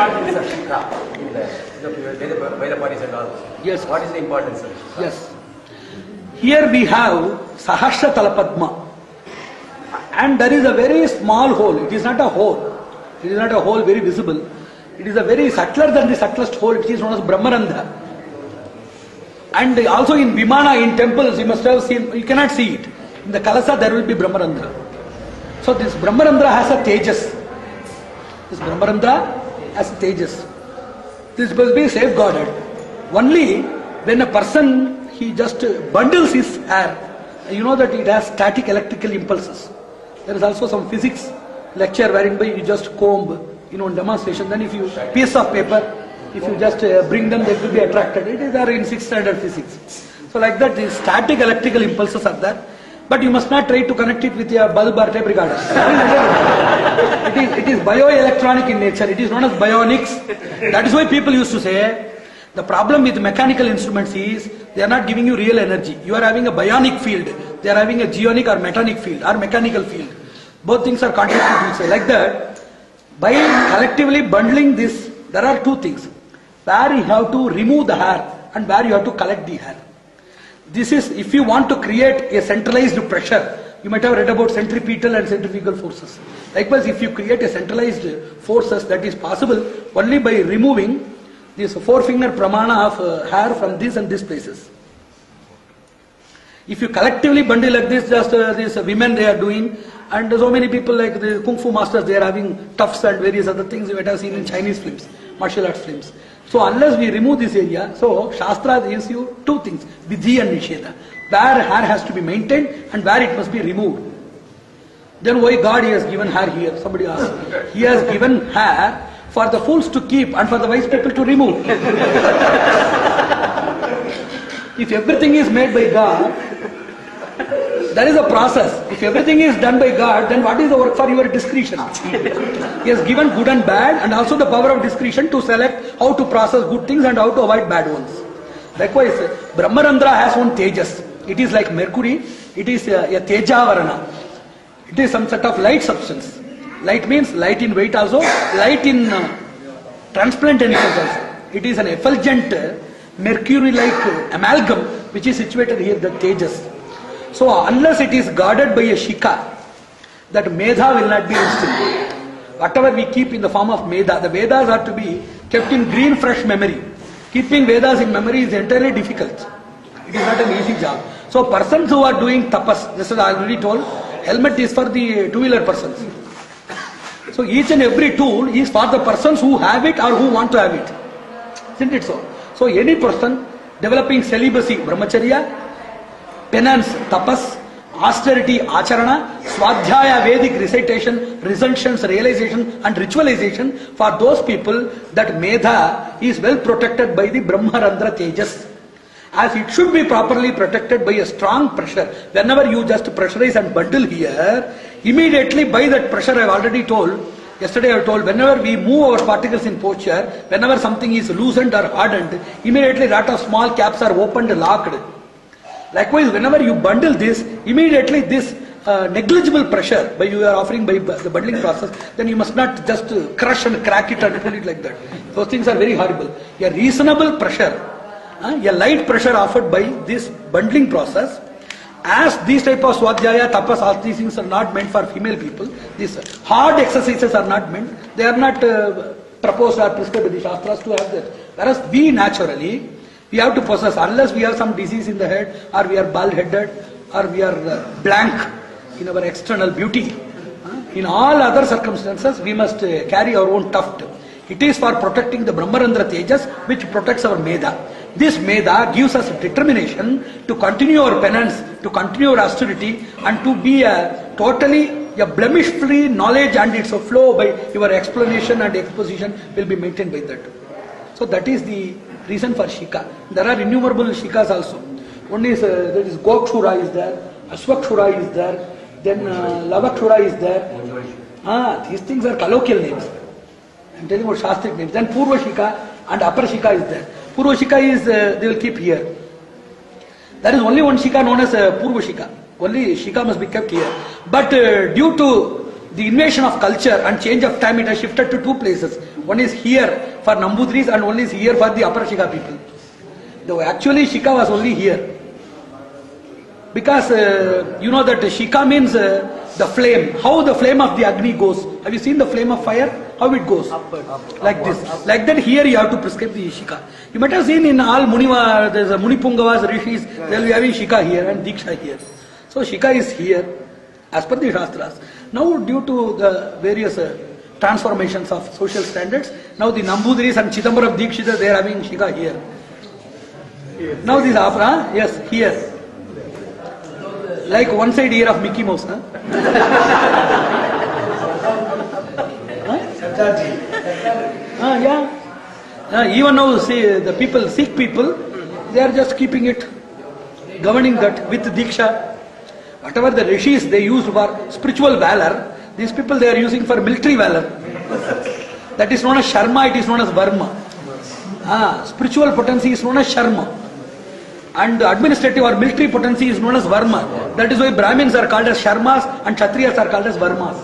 importance of Shikha in the Veda parties and all? Yes. What is the importance of Shikha? Yes. Here we have Sahasra Talapadma. And there is a very small hole. It is not a hole. It is not a hole very visible. It is a very subtler than the subtlest hole. It is known as Brahmarandha. And also in Vimana, in temples, you must have seen, you cannot see it. In the Kalasa, there will be Brahmarandha. So this Brahmarandha has a tejas. This Brahmarandha has a tejas. This must be safeguarded. Only when a person, he just bundles his hair, you know that it has static electrical impulses. There is also some physics lecture wherein by you just comb, in demonstration. Then if you piece of paper, if you just bring them, they will be attracted. It is there in 6th standard physics. So like that, the static electrical impulses are there. But you must not try to connect it with a bulb or tape recorder. It is bioelectronic in nature. It is known as bionics. That is why people used to say, the problem with mechanical instruments is, they are not giving you real energy. You are having a bionic field. They are having a geonic or metanic field or mechanical field. Both things are contradictory to each other. Like that, by collectively bundling this, there are two things. Where you have to remove the hair and where you have to collect the hair. This is, if you want to create a centralized pressure, you might have read about centripetal and centrifugal forces. Likewise, if you create a centralized forces, that is possible only by removing this 4-finger pramana of hair from this and these places. If you collectively bundle like this, just these women they are doing, and so many people like the Kung Fu masters, they are having tufts and various other things you might have seen in Chinese films, martial arts films. So unless we remove this area, so Shastra gives you two things, Vidhi and Nisheda. Where hair has to be maintained and where it must be removed. Then why God he has given hair here? Somebody asked. He has given hair for the fools to keep and for the wise people to remove. If everything is made by God, there is a process. If everything is done by God, then what is the work for your discretion? He has given good and bad and also the power of discretion to select how to process good things and how to avoid bad ones. Likewise, Brahmarandra has one tejas. It is like mercury. It is a tejavarana. It is some sort of light substance. Light means light in weight also, light in transparent also. It is an effulgent mercury-like amalgam which is situated here, the tejas. So unless it is guarded by a shikha, that medha will not be instilled. Whatever we keep in the form of medha, the Vedas are to be kept in green fresh memory. Keeping Vedas in memory is entirely difficult. It is not an easy job. So persons who are doing tapas, this is I already told, helmet is for the two-wheeler persons. So each and every tool is for the persons who have it or who want to have it. Isn't it so? So any person developing celibacy, brahmacharya, penance, tapas, austerity, acharana, swadhyaya, Vedic recitation, resumptions, realization and ritualization, for those people that medha is well protected by the Brahmarandra tejas. As it should be properly protected by a strong pressure. Whenever you just pressurize and bundle here, immediately by that pressure I have already told, yesterday I have told, whenever we move our particles in posture, whenever something is loosened or hardened, immediately lot of small caps are opened and locked. Likewise, whenever you bundle this, immediately this negligible pressure by you are offering by the bundling process, then you must not just crush and crack it and pull it like that. Those things are very horrible. A reasonable pressure, a light pressure offered by this bundling process, as these type of swadhyaya, tapas, all these things are not meant for female people. These hard exercises are not meant. They are not proposed or prescribed by the Shastras to have that. Whereas we naturally, we have to possess, unless we have some disease in the head, or we are bald-headed, or we are blank in our external beauty. In all other circumstances, we must carry our own tuft. It is for protecting the Brahmarandra tejas, which protects our medha. This medha gives us determination to continue our penance, to continue our austerity, and to be totally a blemish-free knowledge, and its flow by your explanation and exposition will be maintained by that. So that is the reason for shika. There are innumerable shikas also. One is, there is Gokshura is there, Aswakshura is there, then Lavakshura is there. These things are colloquial names. I am telling about Shastric names. Then Purva Shika and Upper Shika is there. Purva Shika is, they will keep here. There is only one Shika known as Purva Shika. Only Shika must be kept here. But due to the invasion of culture and change of time, it has shifted to two places. One is here for Nambudris and one is here for the Upper Shika people. Though actually Shika was only here. Because you know that Shika means the flame. How the flame of the Agni goes. Have you seen the flame of fire? How it goes? Upward. Like this. Like that here you have to prescribe the Shika. You might have seen in all Muniva, there's a Munipungavas, Rishis, they'll be having Shika here and Diksha here. So Shika is here as per the Shastras. Now due to the various transformations of social standards, now the Nambudris and Chidambaram Dikshita, they are having Shika here. Now this Afra, yes, here. Like one side ear of Mickey Mouse, huh? Yeah. Even now, see, the people, Sikh people, they are just keeping it, governing that with Diksha. Whatever the rishis they used for spiritual valor, these people they are using for military valor. That is known as Sharma, it is known as Varma. Spiritual potency is known as Sharma. And administrative or military potency is known as Varma. That is why Brahmins are called as Sharmas and Kshatriyas are called as Varmas.